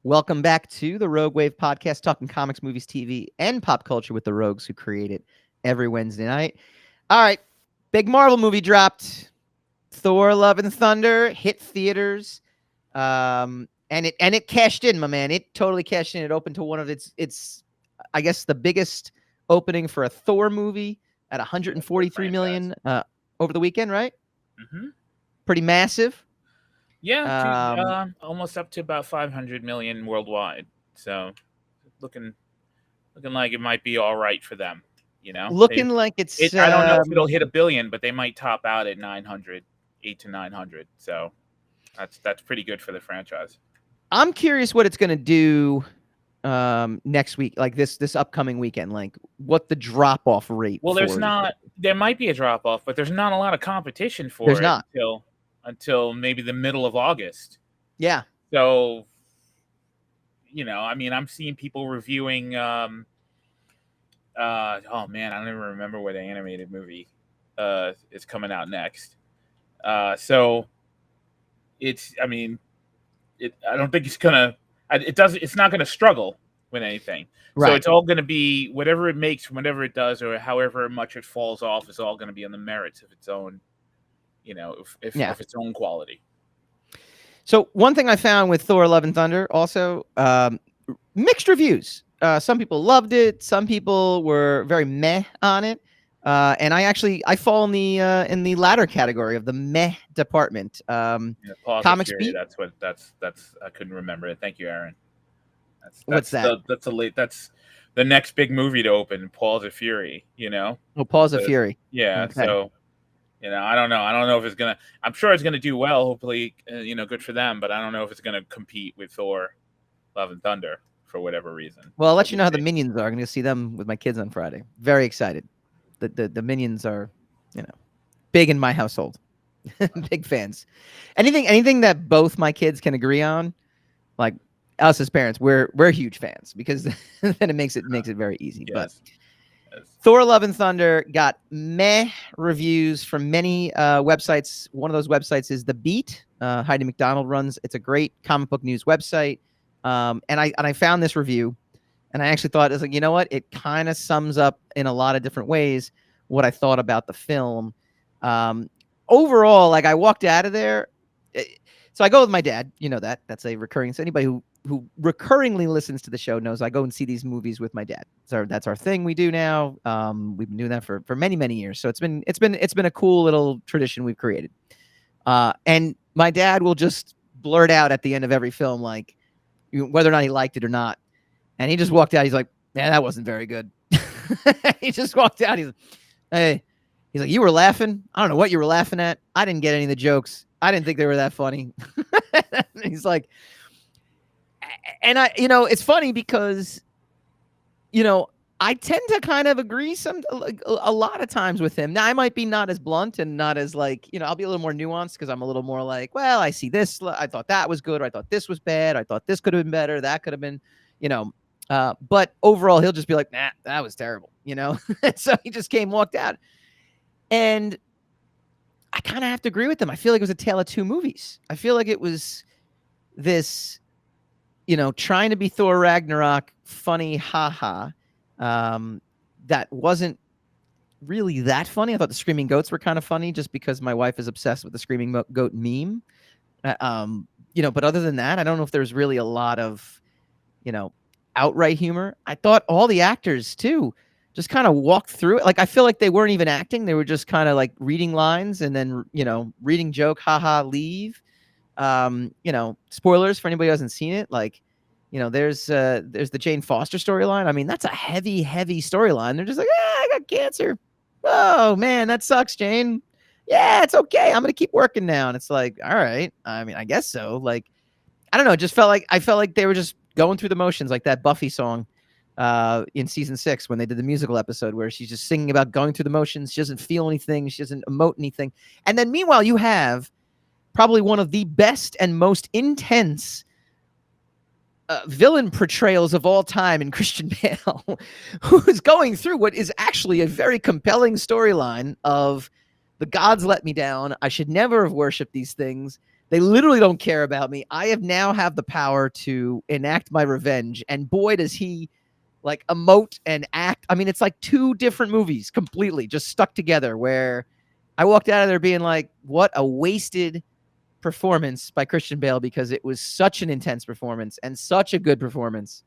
Welcome back to the Rogue Wave Podcast, talking comics, movies, TV, and pop culture with the Rogues who create it every Wednesday night. All right, big Marvel movie dropped. Thor: Love and Thunder hit theaters, and it cashed in, my man. It totally cashed in. It opened to one of its I guess the biggest opening for a Thor movie at 143 million over the weekend, right? Mm-hmm. Pretty massive. Yeah, almost up to about 500 million worldwide. So looking like it might be all right for them. Looking like it's. I don't know if it'll hit $1 billion, but they might top out at 8 to 900. So that's pretty good for the franchise. I'm curious what it's going to do next week, like this upcoming weekend, like what the drop off rate. Well, there might be a drop off, but there's not a lot of competition for There's it not. until maybe the middle of August. Yeah. So, I mean, I'm seeing people reviewing. Oh man, I don't even remember what animated movie is coming out next. So it's. I mean, I don't think it's gonna. It's not gonna struggle with anything. Right. So it's all gonna be whatever it makes, whatever it does, or however much it falls off is all gonna be on the merits of its own. Of its own quality. So one thing I found with Thor: Love and Thunder also mixed reviews. Some people loved it. Some people were very meh on it. And I fall in the latter category of the meh department. Comics Beat. That's I couldn't remember it. Thank you, Aaron. What's that? That's the next big movie to open. Paws of Fury. Oh, Paws of Fury. Yeah. Okay. So. I don't know. I don't know if it's gonna. I'm sure it's gonna do well. Hopefully, good for them. But I don't know if it's gonna compete with Thor: Love and Thunder for whatever reason. Well, I'll let you know how the Minions are. I'm gonna see them with my kids on Friday. Very excited. The Minions are, big in my household. Big fans. Anything that both my kids can agree on, like us as parents, we're huge fans because then it makes it very easy. Yes. But. Thor: Love and Thunder got meh reviews from many websites. One of those websites is The Beat. Heidi McDonald runs. It's a great comic book news website. And I found this review, and I actually thought, it's like, you know what? It kind of sums up in a lot of different ways what I thought about the film. Overall, like I walked out of there. So I go with my dad. You know that. That's a recurring. So anybody who recurringly listens to the show knows I go and see these movies with my dad. So that's our thing we do now. We've been doing that for many, many years. So it's been a cool little tradition we've created. And my dad will just blurt out at the end of every film, like whether or not he liked it or not. And he just walked out. He's like, "Man, that wasn't very good." He just walked out. He's like, "You were laughing? I don't know what you were laughing at. I didn't get any of the jokes. I didn't think they were that funny." He's like, and it's funny because, I tend to kind of agree a lot of times with him. Now, I might be not as blunt and not as I'll be a little more nuanced because I'm a little more like, well, I see this. I thought that was good. Or I thought this was bad. I thought this could have been better. That could have been, but overall, he'll just be like, nah, that was terrible, So he just walked out. And I kind of have to agree with him. I feel like it was a tale of two movies. I feel like it was this, trying to be Thor Ragnarok funny, haha. That wasn't really that funny. I thought the screaming goats were kind of funny just because my wife is obsessed with the screaming goat meme. But other than that, I don't know if there's really a lot of, outright humor. I thought all the actors too just kind of walked through it. Like, I feel like they weren't even acting. They were just kind of like reading lines and then, reading joke, haha, leave. Spoilers for anybody who hasn't seen it. Like, there's the Jane Foster storyline. I mean, that's a heavy storyline. They're just like, I got cancer. Oh man, that sucks, Jane. Yeah, it's okay. I'm going to keep working now. And it's like, all right. I mean, I guess so. Like, I don't know. I felt like they were just going through the motions, like that Buffy song in season 6 when they did the musical episode where she's just singing about going through the motions. She doesn't feel anything. She doesn't emote anything. And then meanwhile, you have probably one of the best and most intense villain portrayals of all time in Christian Bale, who is going through what is actually a very compelling storyline of the gods let me down. I should never have worshipped these things. They literally don't care about me. I have the power to enact my revenge. And boy, does he like emote and act. I mean, it's like two different movies completely just stuck together where I walked out of there being like, what a wasted performance by Christian Bale, because it was such an intense performance and such a good performance.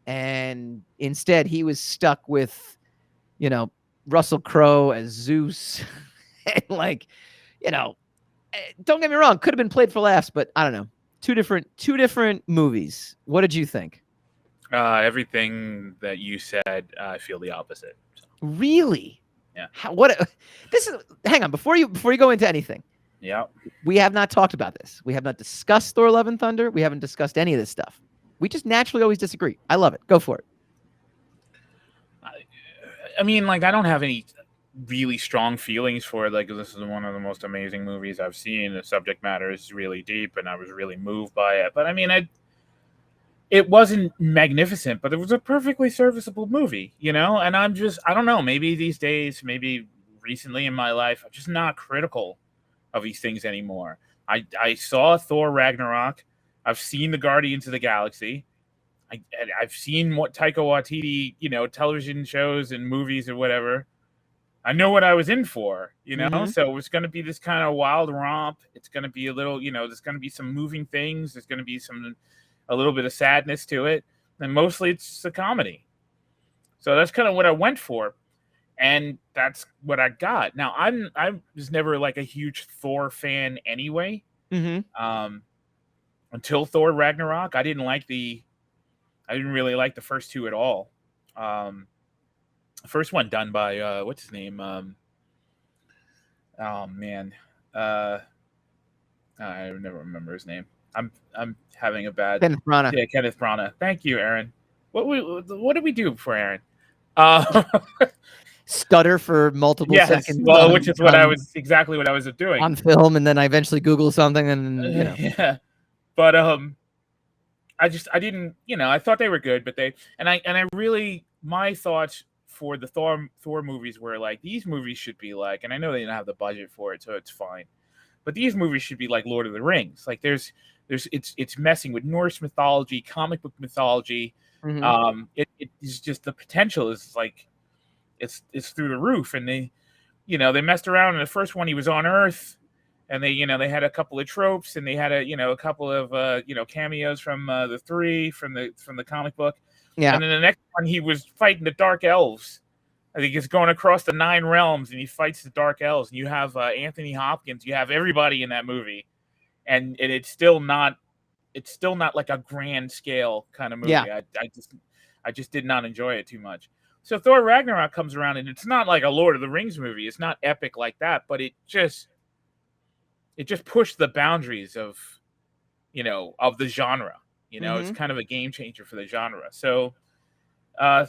And instead he was stuck with, Russell Crowe as Zeus. And like, don't get me wrong, could have been played for laughs, but I don't know. Two different movies. What did you think? Everything that you said, I feel the opposite. So. Really? Yeah. Hang on, before you go into anything. Yeah. We have not talked about this. We have not discussed Thor: Love and Thunder. We haven't discussed any of this stuff. We just naturally always disagree. I love it. Go for it. I mean, like, I don't have any really strong feelings for it. Like, this is one of the most amazing movies I've seen. The subject matter is really deep, and I was really moved by it. But I mean, it wasn't magnificent, but it was a perfectly serviceable movie, And I don't know, maybe these days, maybe recently in my life, I'm just not critical of these things anymore. I saw Thor Ragnarok. I've seen the Guardians of the Galaxy. I've seen what Taika Waititi, television shows and movies or whatever. I know what I was in for, Mm-hmm. So it's going to be this kind of wild romp. It's going to be a little, there's going to be some moving things. There's going to be a little bit of sadness to it. And mostly it's a comedy. So that's kind of what I went for. And that's what I got. Now, I was never like a huge Thor fan anyway. Mm-hmm. Until Thor Ragnarok, I didn't really like the first two at all. The first one done by what's his name? Oh man, I never remember his name. I'm having a bad Kenneth Branagh. Yeah, Kenneth Branagh. Thank you, Aaron. What did we do for Aaron? Stutter for multiple seconds. Well, which is exactly what I was doing on film, and then I eventually Google something, and yeah. But I didn't, I thought they were good, but I really, my thoughts for the Thor movies were like, these movies should be like, and I know they don't have the budget for it, so it's fine, but these movies should be like Lord of the Rings. Like it's messing with Norse mythology, comic book mythology. Mm-hmm. It is just, the potential is like, it's through the roof. And they messed around in the first one. He was on Earth, and they had a couple of tropes, and they had a couple of cameos from the three from the comic book. Yeah. And then the next one, he was fighting the Dark Elves. I think he's going across the 9 realms, and he fights the Dark Elves. And you have Anthony Hopkins. You have everybody in that movie, and it's still not like a grand scale kind of movie. Yeah. I just did not enjoy it too much. So Thor Ragnarok comes around, and it's not like a Lord of the Rings movie. It's not epic like that, but it just pushed the boundaries of the genre. It's kind of a game changer for the genre. So I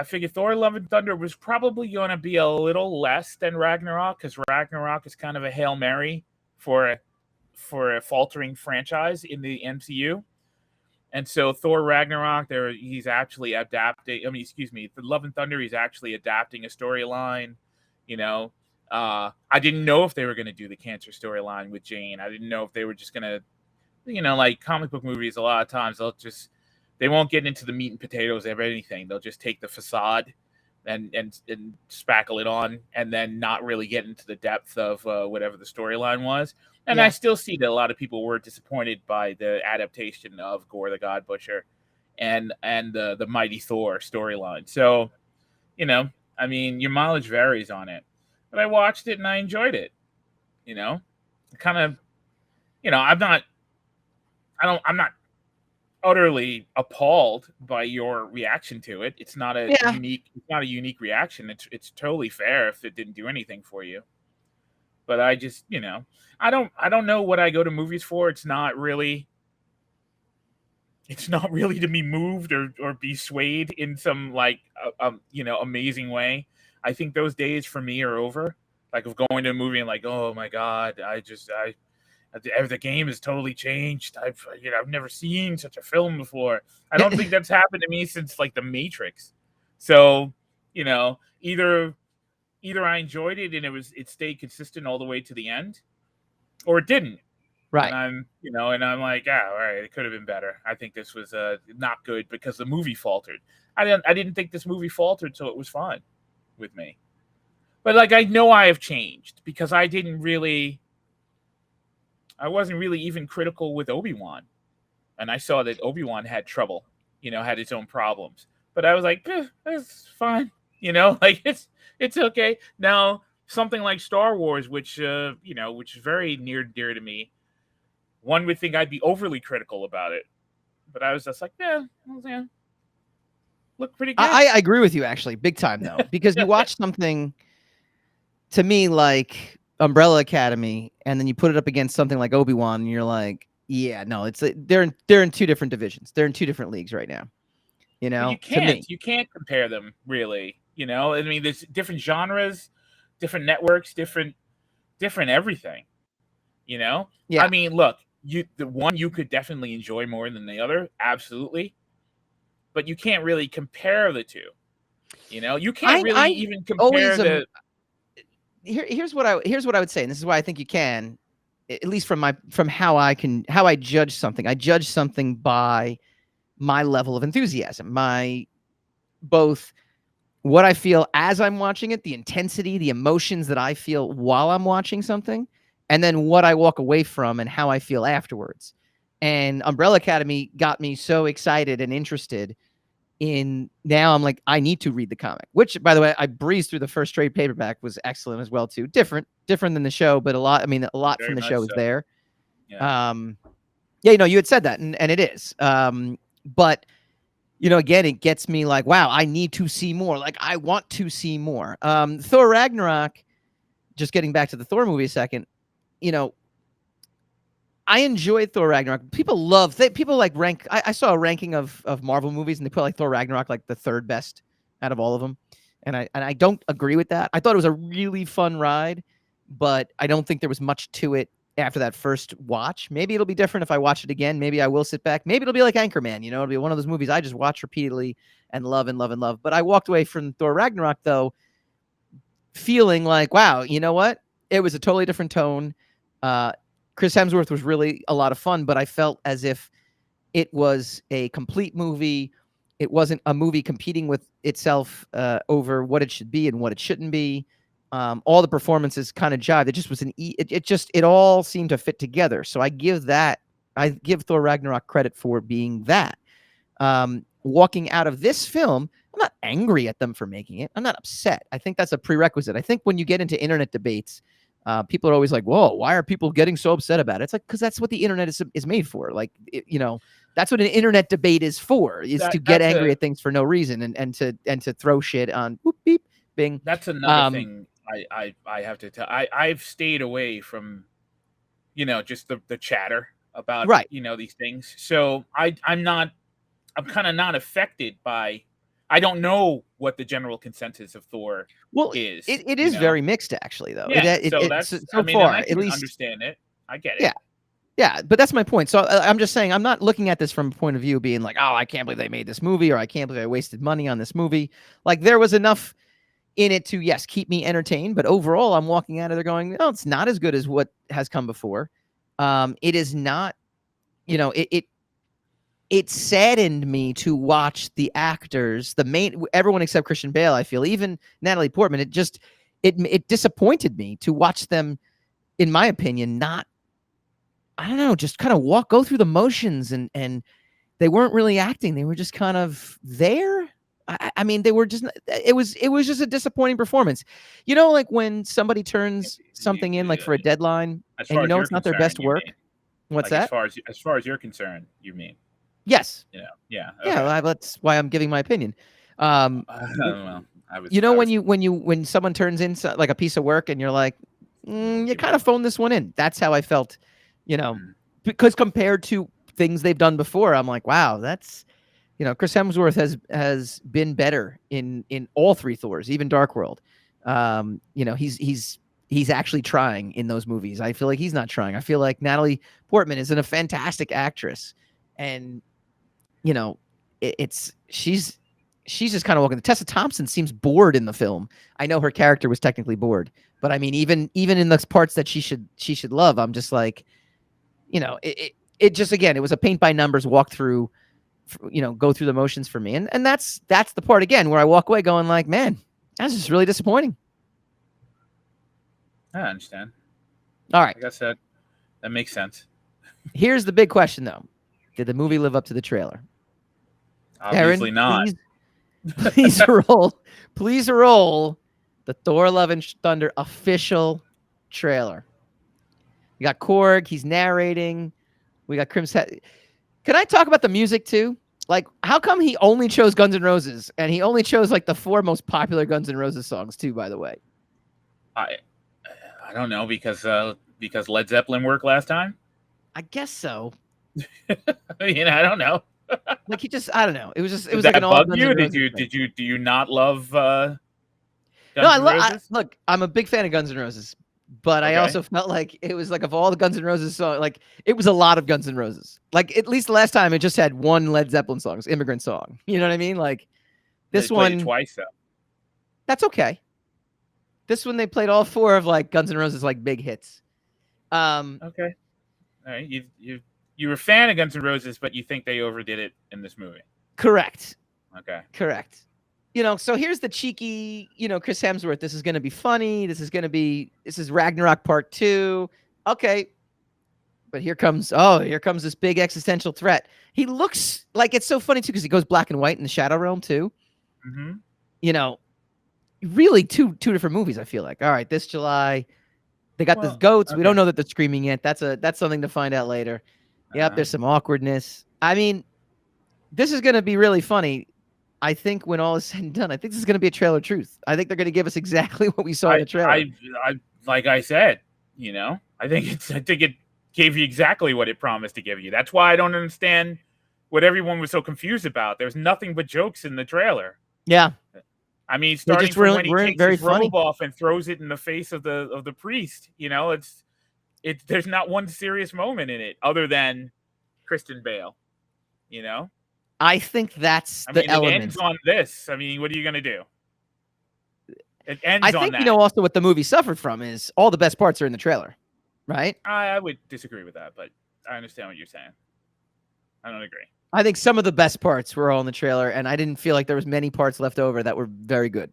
figured Thor: Love and Thunder was probably going to be a little less than Ragnarok, because Ragnarok is kind of a Hail Mary for a faltering franchise in the MCU. And so Thor Ragnarok, he's actually adapting. I mean, excuse me, for Love and Thunder, he's actually adapting a storyline. I didn't know if they were going to do the cancer storyline with Jane. I didn't know if they were just going to, like comic book movies, a lot of times they won't get into the meat and potatoes of anything. They'll just take the facade and spackle it on, and then not really get into the depth of whatever the storyline was. And yeah. I still see that a lot of people were disappointed by the adaptation of Gore the God Butcher and the Mighty Thor storyline. So, I mean, your mileage varies on it. But I watched it and I enjoyed it. Kind of, I'm not utterly appalled by your reaction to it. It's not a unique reaction. It's totally fair if it didn't do anything for you. But I just, I don't know what I go to movies for. It's not really to be moved or be swayed in some like amazing way. I think those days for me are over. Like of going to a movie and like, oh my God, the game has totally changed. I've never seen such a film before. I don't think that's happened to me since like The Matrix. So, either I enjoyed it and it stayed consistent all the way to the end, or it didn't. Right. And I'm like, all right, it could have been better. I think this was not good because the movie faltered. I didn't think this movie faltered, so it was fine with me. But like, I know I have changed because I wasn't really even critical with Obi-Wan, and I saw that Obi-Wan had trouble, had his own problems. But I was like, it's fine, like it's okay. Now something like Star Wars, which which is very near and dear to me, one would think I'd be overly critical about it, but I was just like, yeah, look pretty good. I agree with you actually, big time though, because you watch something to me like Umbrella Academy, and then you put it up against something like Obi-Wan, and you're like, yeah, no, it's they're in two different divisions. They're in two different leagues right now. But you can't compare them really. I mean, there's different genres, different networks, different everything. Yeah. I mean, look, the one you could definitely enjoy more than the other, absolutely. But you can't really compare the two. You can't really even compare the. Here's what I would say, and this is why I think you can, at least from how I judge something. I judge something by my level of enthusiasm, my both what I feel as I'm watching it, the intensity, the emotions that I feel while I'm watching something, and then what I walk away from and how I feel afterwards. And Umbrella Academy got me so excited and interested in, now I'm like, I need to read the comic, which, by the way, I breezed through the first trade paperback, was excellent as well too. Different than the show, but a lot Very from the show is so. there. Yeah. Yeah, you had said that, and it is. But again, it gets me like, wow, I need to see more. Like, I want to see more. Thor Ragnarok, just getting back to the Thor movie a second, I enjoyed Thor Ragnarok. People rank. I saw a ranking of Marvel movies, and they put like Thor Ragnarok like the third best out of all of them. And I don't agree with that. I thought it was a really fun ride, but I don't think there was much to it after that first watch. Maybe it'll be different if I watch it again. Maybe I will sit back. Maybe it'll be like Anchorman. It'll be one of those movies I just watch repeatedly and love and love and love. But I walked away from Thor Ragnarok though, feeling like, wow, you know what? It was a totally different tone. Chris Hemsworth was really a lot of fun, but I felt as if it was a complete movie. It wasn't a movie competing with itself over what it should be and what it shouldn't be. All the performances kind of jived. It just was it all seemed to fit together. So I give Thor Ragnarok credit for being that. Walking out of this film, I'm not angry at them for making it. I'm not upset. I think that's a prerequisite. I think when you get into internet debates, people are always like, whoa, why are people getting so upset about it? It's like, because that's what the internet is made for. Like, that's what an internet debate is for, is to get angry at things for no reason and to throw shit on boop, beep, bing. That's another thing I have to tell. I've stayed away from, just the chatter about, right. These things. So I'm kind of not affected by, I don't know what the general consensus of Thor is. It is very mixed, actually, though. Yeah, I can understand it. I get it. Yeah, but that's my point. So I'm just saying, I'm not looking at this from a point of view being like, oh, I can't believe they made this movie, or I can't believe I wasted money on this movie. Like, there was enough in it to, yes, keep me entertained, but overall, I'm walking out of there going, no, it's not as good as what has come before. It is not, it saddened me to watch the actors, everyone except Christian Bale, I feel, even Natalie Portman, it disappointed me to watch them, in my opinion, not, I don't know, just kind of go through the motions, and they weren't really acting. They were just kind of there. I mean, they were just, it was just a disappointing performance. Like when somebody turns something in, like for a deadline, and it's not their best work. What's that? As far as you're concerned, you mean? Yes. Yeah. Okay. Yeah. That's why I'm giving my opinion. Well, when someone turns in like a piece of work and you're like, you kind of phoned this one in. That's how I felt, because compared to things they've done before, I'm like, wow, that's, Chris Hemsworth has been better in all three Thors, even Dark World. He's actually trying in those movies. I feel like he's not trying. I feel like Natalie Portman is a fantastic actress, and she's just kind of walking. Tessa Thompson seems bored in the film. I know her character was technically bored, but I mean, even in those parts that she should love, I'm just like, it just, again, it was a paint by numbers walk through, go through the motions for me. And that's the part, again, where I walk away going like, man, that's just really disappointing. I understand. All right. Like I said, that makes sense. Here's the big question, though. Did the movie live up to the trailer? Obviously Aaron, not. Please roll the Thor Love and Thunder official trailer. You got Korg. He's narrating. We got Crim's head. Can I talk about the music too? Like, how come he only chose Guns N' Roses, and he only chose like the 4 most popular Guns N' Roses songs too? By the way, I don't know, because Led Zeppelin worked last time. I guess so. I don't know. Like, he just, I don't know. It was Did like that an all bug you? Do you not love Guns No, N' Roses? look, I'm a big fan of Guns N' Roses, but I also felt like it was like, of all the Guns N' Roses songs, like, it was a lot of Guns N' Roses. Like, at least last time it just had one Led Zeppelin song, Immigrant Song. You know what I mean? Like, this They played one it twice though. That's okay. This one they played all 4 of like Guns N' Roses like big hits. Okay. All right. You're a fan of Guns N' Roses, but you think they overdid it in this movie. Correct. Okay. Correct. So here's the cheeky, Chris Hemsworth. This is going to be funny. This is Ragnarok Part 2. Okay. But here comes this big existential threat. He looks like, it's so funny too, because he goes black and white in the Shadow Realm too. Mm-hmm. Really two different movies, I feel like. All right, this July, they got the goats. Okay. We don't know that they're screaming yet. That's something to find out later. Yep, there's some awkwardness. I mean, this is going to be really funny. I think when all is said and done, I think this is going to be a trailer truth. I think they're going to give us exactly what we saw in the trailer. I like I said, I think it gave you exactly what it promised to give you. That's why I don't understand what everyone was so confused about. There's nothing but jokes in the trailer. Yeah. I mean, starting from when he takes his robe off and throws it in the face of the priest, there's not one serious moment in it other than Christian Bale, I think that's the element. It ends on this. I mean, what are you going to do? It ends on that. I think, also what the movie suffered from is all the best parts are in the trailer, right? I would disagree with that, but I understand what you're saying. I don't agree. I think some of the best parts were all in the trailer, and I didn't feel like there was many parts left over that were very good.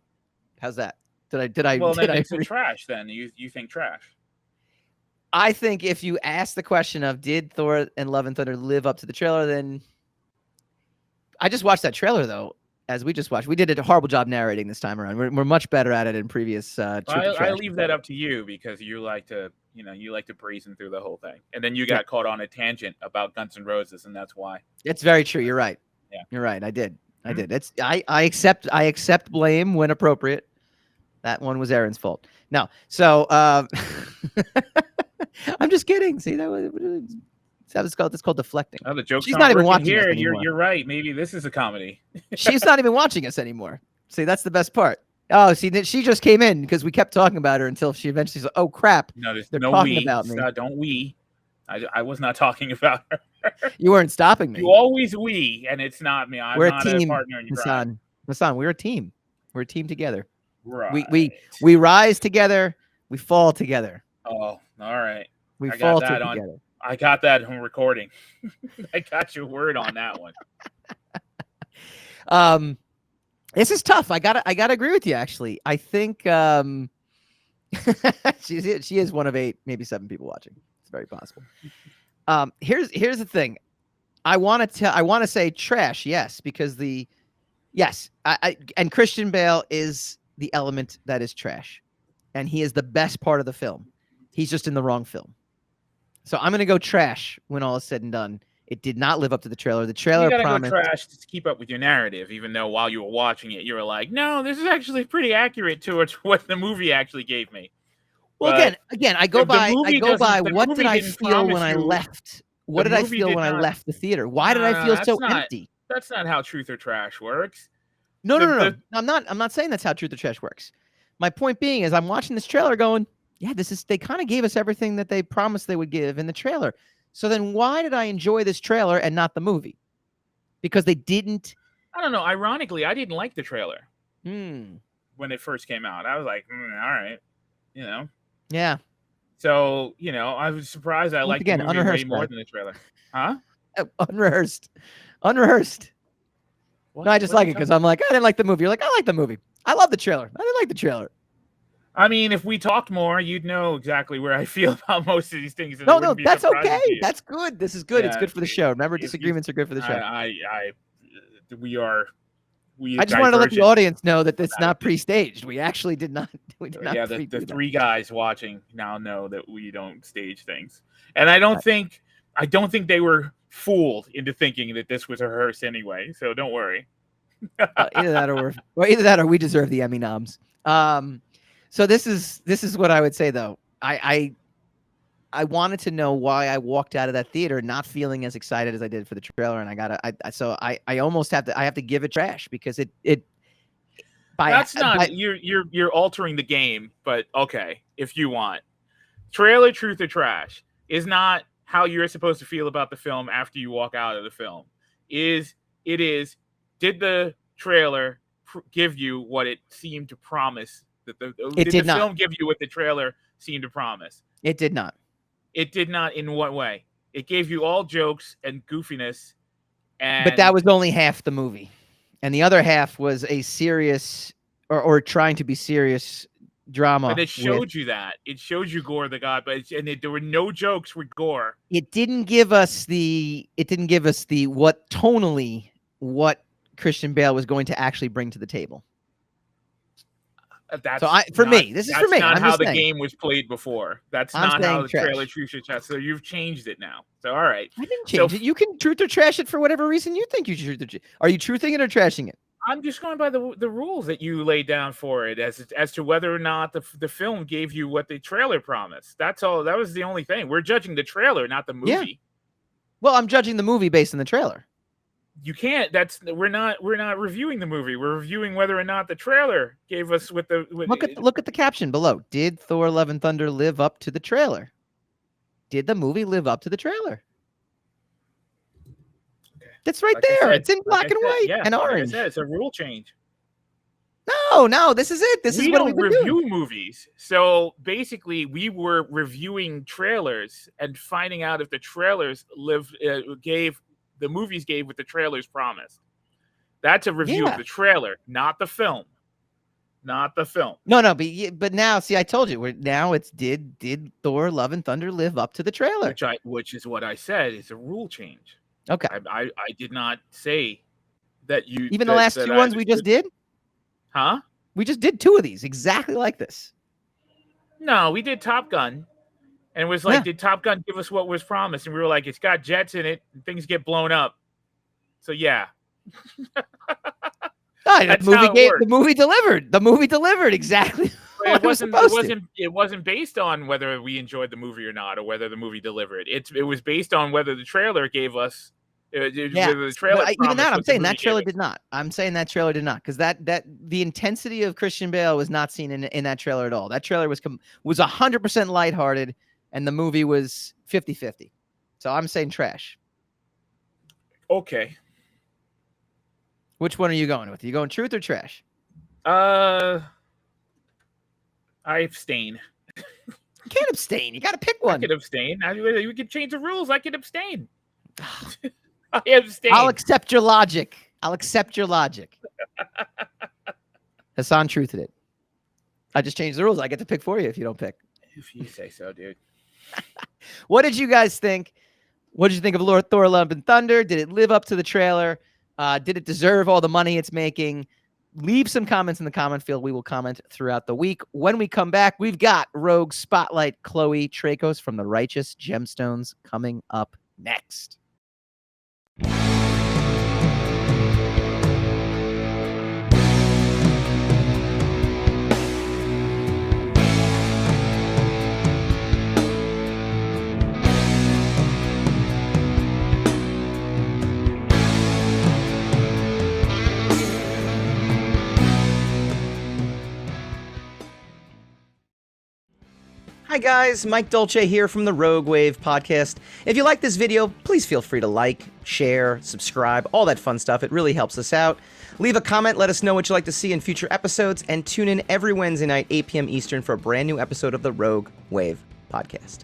How's that? Did I? Well, then it's trash. Then you think trash? I think if you ask the question of did Thor and Love and Thunder live up to the trailer, then I just watched that trailer though. As we just watched, we did a horrible job narrating this time around. We're much better at it in previous. I leave that up to you because you like to brazen through the whole thing, and then you got caught on a tangent about Guns N' Roses, and that's why. It's very true. You're right. Yeah, you're right. I did. It's I accept blame when appropriate. That one was Aaron's fault. No, so I'm just kidding. See, that's called deflecting. Oh, the joke's She's not even watching here. Us anymore. You're right. Maybe this is a comedy. She's not even watching us anymore. See, that's the best part. Oh, see, she just came in because we kept talking about her until she eventually said, "Oh crap!" No, they're talking about me. Don't we? I was not talking about her. You weren't stopping me. You always we, and it's not me. We're not a team, a partner in your crime. Hassan, we're a team. We're a team together. Right. We rise together. We fall together. Oh, all right. We fall together. I got that on recording. I got your word on that one. This is tough. I gotta agree with you. Actually, I think she is one of 8, maybe 7 people watching. It's very possible. Here's the thing. I want to say trash, yes, because and Christian Bale is the element that is trash, and he is the best part of the film. He's just in the wrong film. So I'm going to go trash when all is said and done. It did not live up to the trailer. The trailer promised. Go trash to keep up with your narrative, even though while you were watching it, you were like, no, this is actually pretty accurate to what the movie actually gave me. Well, again, I go by what did I feel when I left? What did I feel when I left the theater? Why did I feel so empty? That's not how truth or trash works. No. I'm not saying that's how truth or trash works. My point being is I'm watching this trailer going, yeah, they kind of gave us everything that they promised they would give in the trailer. So then why did I enjoy this trailer and not the movie? Because they didn't. I don't know. Ironically, I didn't like the trailer when it first came out. I was like, all right, Yeah. So, I was surprised. I Once liked again, the movie way unrehearsed, more Brad. than the trailer. Huh? Unrehearsed. What, No, I just what are like you it because talking- I'm like, I didn't like the movie. You're like, I like the movie. I love the trailer. I didn't like the trailer. I mean, if we talked more, you'd know exactly where I feel about most of these things. And it No, wouldn't be that's surprising okay. to you. That's good. This is good. It's Yeah, good for the show. Remember, if you- disagreements are good for the show. We I just wanted to let the audience know that it's about not it. pre-staged. We actually did not. We did not. Yeah, the pre-do that. three guys watching now know that we don't stage things, and I don't think they were fooled into thinking that this was rehearsed anyway. So don't worry. Either that or we deserve the Emmy noms. So this is what I would say though. I wanted to know why I walked out of that theater not feeling as excited as I did for the trailer, and I almost have to give it trash because you're altering the game, but okay, if you want. Trailer truth or trash is not how you're supposed to feel about the film after you walk out of the film. Did the trailer give you what it seemed to promise? Did the film give you what the trailer seemed to promise? It did not. It did not. In what way? It gave you all jokes and goofiness, but that was only half the movie, and the other half was a serious or trying to be serious drama. But it showed you that. It showed you Gore the God, there were no jokes with Gore. It didn't give us the what Christian Bale was going to actually bring to the table. This is for me. Not I'm how the saying. game was played before. That's not how the trailer truth or trash. So you've changed it now. So all right, I didn't change it. You can truth or trash it for whatever reason you think you should. Are you truthing it or trashing it? I'm just going by the rules that you laid down for it as to whether or not the film gave you what the trailer promised. That's all. That was the only thing. We're judging the trailer, not the movie. Yeah. Well, I'm judging the movie based on the trailer. You can't. We're not reviewing the movie. We're reviewing whether or not the trailer gave us look at the caption below. Did Thor: Love and Thunder live up to the trailer? Did the movie live up to the trailer? Okay. It's right there. It's in black and white and orange. Like I said, it's a rule change. No, this is it. This is what we review movies. So basically, we were reviewing trailers and finding out if the trailers gave what the trailers promised. That's a review of the trailer, not the film. Not the film. No, but now, see, I told you. Did Thor: Love and Thunder live up to the trailer? Which is what I said. It's a rule change. Okay. I did not say that you. Even the last two ones we just did. Huh? We just did two of these exactly like this. No, we did Top Gun. And it was like, did Top Gun give us what was promised? And we were like, it's got jets in it, and things get blown up. So yeah. The movie delivered. The movie delivered exactly. It wasn't based on whether we enjoyed the movie or not, or whether the movie delivered. It was based on whether the trailer gave us. Whether the trailer even that, I'm saying that trailer did not. I'm saying that trailer did not, because that the intensity of Christian Bale was not seen in that trailer at all. That trailer was 100% lighthearted, and the movie was 50-50. So I'm saying trash. Okay. Which one are you going with? Are you going truth or trash? I abstain. You can't abstain. You got to pick one. I can abstain. We can change the rules. I can abstain. I abstain. I'll accept your logic. Hassan truthed it. I just changed the rules. I get to pick for you if you don't pick. If you say so, dude. What did you guys think? What did you think of Thor: Love and Thunder? Did it live up to the trailer? Did it deserve all the money it's making? Leave some comments in the comment field. We will comment throughout the week. When we come back, we've got Rogue Spotlight Chloe Tracos from the Righteous Gemstones coming up next. Hi guys, Mike Dolce here from the Rogue Wav Podcast. If you like this video, please feel free to like, share, subscribe, all that fun stuff. It really helps us out. Leave a comment, let us know what you'd like to see in future episodes, and tune in every Wednesday night, 8 p.m. Eastern, for a brand new episode of the Rogue Wav Podcast.